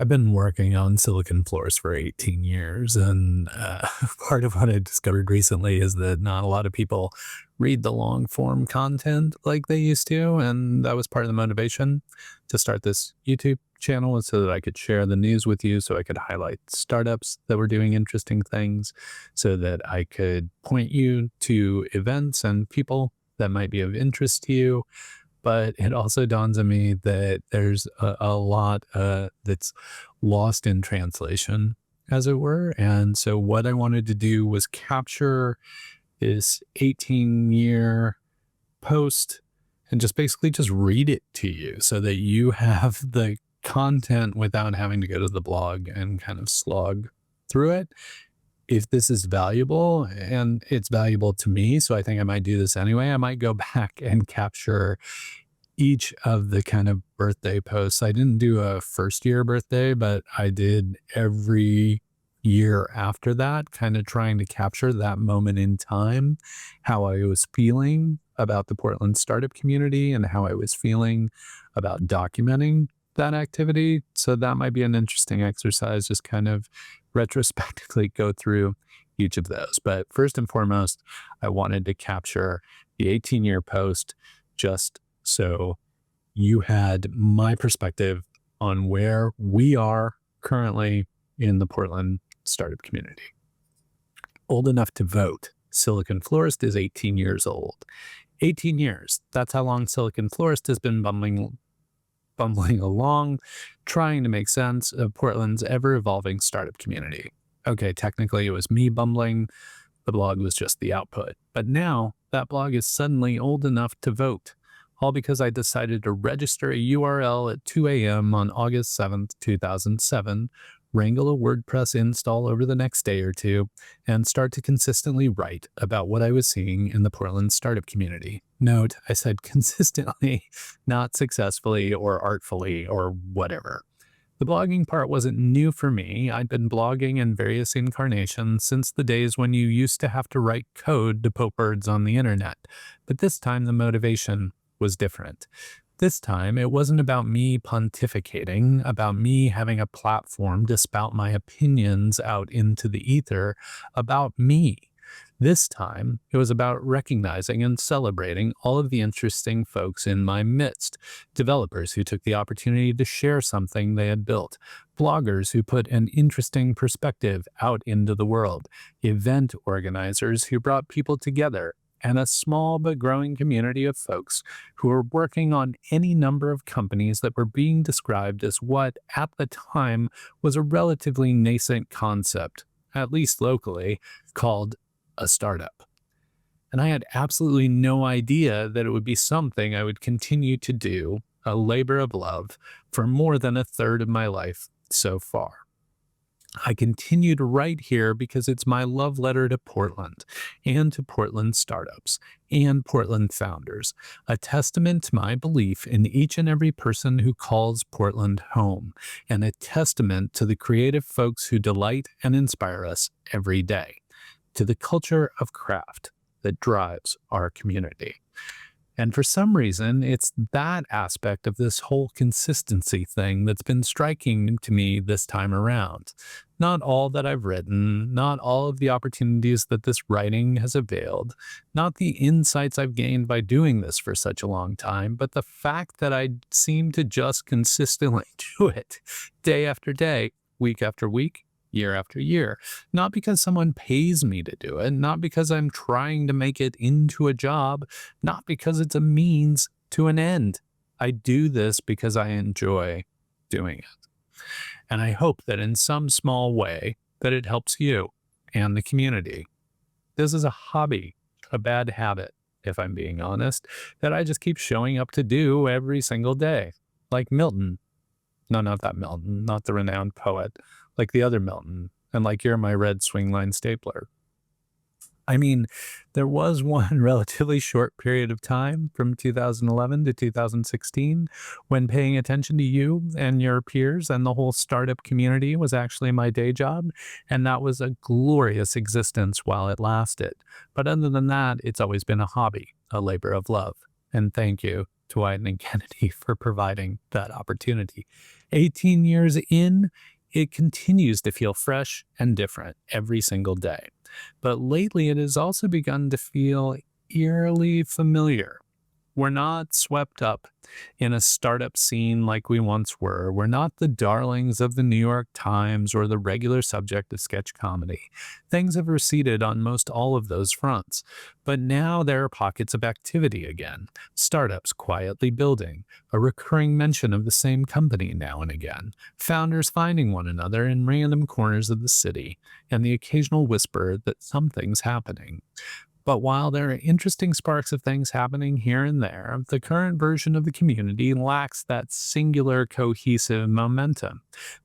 I've been working on Silicon Florist for 18 years, and part of what I discovered recently is that not a lot of people read the long form content like they used to, and that was part of the motivation to start this YouTube channel, was so that I could share the news with you, so I could highlight startups that were doing interesting things, so that I could point you to events and people that might be of interest to you. But it also dawns on me that there's a lot that's lost in translation, as it were. And so, what I wanted to do was capture this 18-year post and just basically just read it to you so that you have the content without having to go to the blog and kind of slog through it. If this is valuable, and it's valuable to me, so I think I might do this anyway, I might go back and capture each of the kind of birthday posts. I didn't do a first year birthday, but I did every year after that, kind of trying to capture that moment in time, how I was feeling about the Portland startup community and how I was feeling about documenting that activity. So that might be an interesting exercise, just kind of retrospectively go through each of those. But first and foremost, I wanted to capture the 18-year post just so you had my perspective on where we are currently in the Portland startup community. Old enough to vote. Silicon Florist is 18 years old. 18 years. That's how long Silicon Florist has been bumbling along, trying to make sense of Portland's ever-evolving startup community. Okay, technically it was me bumbling. The blog was just the output. But now that blog is suddenly old enough to vote, all because I decided to register a URL at 2 a.m. on August 7th, 2007, wrangle a WordPress install over the next day or two, and start to consistently write about what I was seeing in the Portland startup community. Note, I said consistently, not successfully or artfully or whatever. The blogging part wasn't new for me. I'd been blogging in various incarnations since the days when you used to have to write code to poke birds on the internet. But this time the motivation was different. This time, it wasn't about me pontificating, about me having a platform to spout my opinions out into the ether, about me. This time, it was about recognizing and celebrating all of the interesting folks in my midst, developers who took the opportunity to share something they had built, bloggers who put an interesting perspective out into the world, event organizers who brought people together, and a small but growing community of folks who were working on any number of companies that were being described as what, at the time, was a relatively nascent concept, at least locally, called a startup. And I had absolutely no idea that it would be something I would continue to do, a labor of love, for more than a third of my life so far. I continue to write here because it's my love letter to Portland and to Portland startups and Portland founders, a testament to my belief in each and every person who calls Portland home, and a testament to the creative folks who delight and inspire us every day, to the culture of craft that drives our community. And for some reason, it's that aspect of this whole consistency thing that's been striking to me this time around. Not all that I've written, not all of the opportunities that this writing has availed, not the insights I've gained by doing this for such a long time, but the fact that I seem to just consistently do it day after day, week after week, year after year. Not because someone pays me to do it, not because I'm trying to make it into a job, not because it's a means to an end. I do this because I enjoy doing it. And I hope that in some small way that it helps you and the community. This is a hobby, a bad habit, if I'm being honest, that I just keep showing up to do every single day. Like Milton. No, not that Milton, not the renowned poet, like the other Milton, and like you're my red swing line stapler. I mean, there was one relatively short period of time from 2011 to 2016 when paying attention to you and your peers and the whole startup community was actually my day job, and that was a glorious existence while it lasted. But other than that, it's always been a hobby, a labor of love, and thank you to Wieden and Kennedy for providing that opportunity. 18 years in, it continues to feel fresh and different every single day. But lately, it has also begun to feel eerily familiar. We're not swept up in a startup scene like we once were. We're not the darlings of the New York Times or the regular subject of sketch comedy. Things have receded on most all of those fronts. But now there are pockets of activity again. Startups quietly building, a recurring mention of the same company now and again, founders finding one another in random corners of the city, and the occasional whisper that something's happening. But while there are interesting sparks of things happening here and there, the current version of the community lacks that singular cohesive momentum,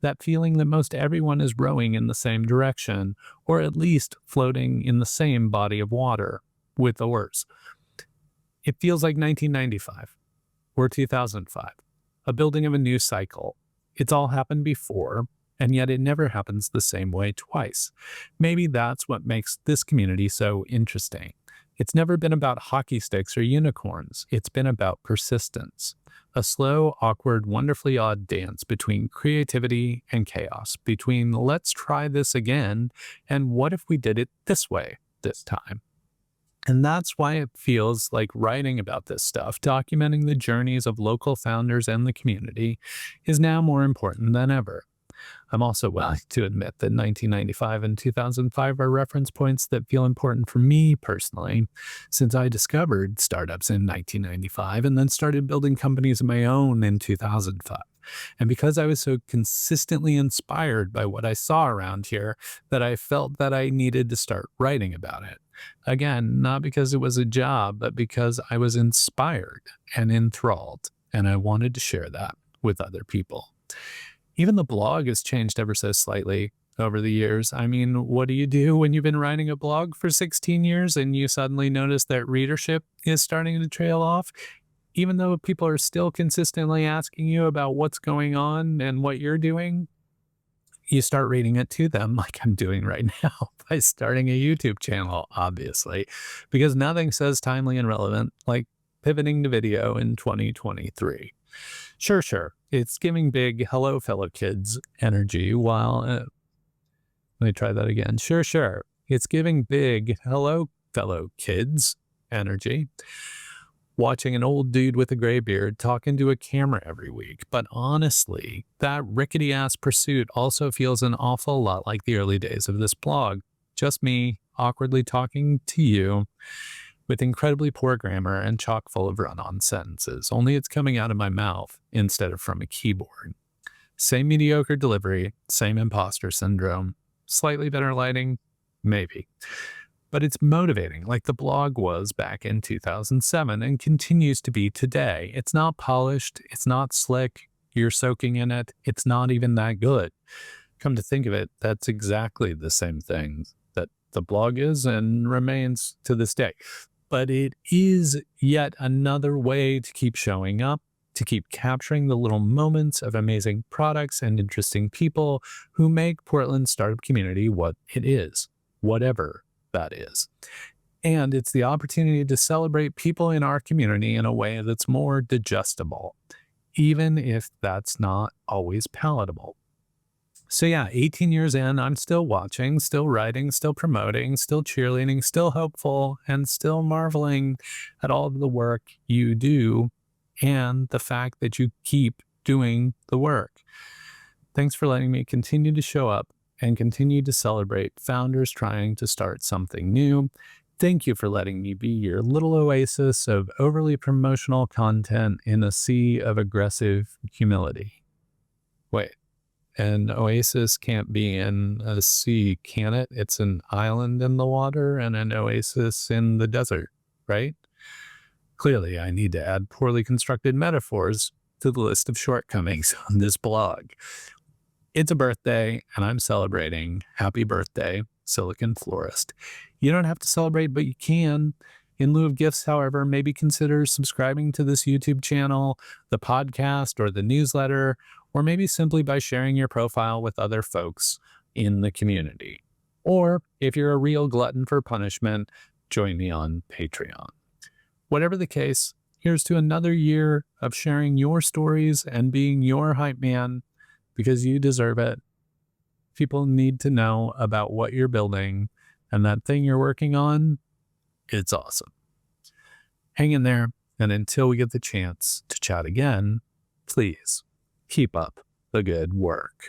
that feeling that most everyone is rowing in the same direction, or at least floating in the same body of water with oars. It feels like 1995 or 2005, a building of a new cycle. It's all happened before, and yet it never happens the same way twice. Maybe that's what makes this community so interesting. It's never been about hockey sticks or unicorns. It's been about persistence. A slow, awkward, wonderfully odd dance between creativity and chaos, between let's try this again and what if we did it this way this time. And that's why it feels like writing about this stuff, documenting the journeys of local founders and the community, is now more important than ever. I'm also willing to admit that 1995 and 2005 are reference points that feel important for me personally, since I discovered startups in 1995 and then started building companies of my own in 2005. And because I was so consistently inspired by what I saw around here, that I felt that I needed to start writing about it. Again, not because it was a job, but because I was inspired and enthralled, and I wanted to share that with other people. Even the blog has changed ever so slightly over the years. I mean, what do you do when you've been writing a blog for 16 years and you suddenly notice that readership is starting to trail off? Even though people are still consistently asking you about what's going on and what you're doing, you start reading it to them like I'm doing right now by starting a YouTube channel, obviously, because nothing says timely and relevant like pivoting to video in 2023. Sure. It's giving big hello, fellow kids energy while, let me try that again. Sure. It's giving big hello, fellow kids energy, watching an old dude with a gray beard talking to a camera every week. But honestly, that rickety ass pursuit also feels an awful lot like the early days of this blog. Just me awkwardly talking to you with incredibly poor grammar and chock full of run-on sentences, only it's coming out of my mouth instead of from a keyboard. Same mediocre delivery, same imposter syndrome, slightly better lighting, maybe. But it's motivating, like the blog was back in 2007 and continues to be today. It's not polished, it's not slick, you're soaking in it, it's not even that good. Come to think of it, that's exactly the same thing that the blog is and remains to this day. But it is yet another way to keep showing up, to keep capturing the little moments of amazing products and interesting people who make Portland's startup community what it is, whatever that is. And it's the opportunity to celebrate people in our community in a way that's more digestible, even if that's not always palatable. So yeah, 18 years in, I'm still watching, still writing, still promoting, still cheerleading, still hopeful, and still marveling at all of the work you do and the fact that you keep doing the work. Thanks for letting me continue to show up and continue to celebrate founders trying to start something new. Thank you for letting me be your little oasis of overly promotional content in a sea of aggressive humility. Wait. An oasis can't be in a sea, can it? It's an island in the water and an oasis in the desert, right? Clearly, I need to add poorly constructed metaphors to the list of shortcomings on this blog. It's a birthday, and I'm celebrating. Happy birthday, Silicon Florist. You don't have to celebrate, but you can. In lieu of gifts, however, maybe consider subscribing to this YouTube channel, the podcast, or the newsletter, or maybe simply by sharing your profile with other folks in the community. Or if you're a real glutton for punishment, join me on Patreon. Whatever the case, here's to another year of sharing your stories and being your hype man. because you deserve it. People need to know about what you're building, and that thing you're working on, it's awesome. Hang in there, and until we get the chance to chat again, please keep up the good work.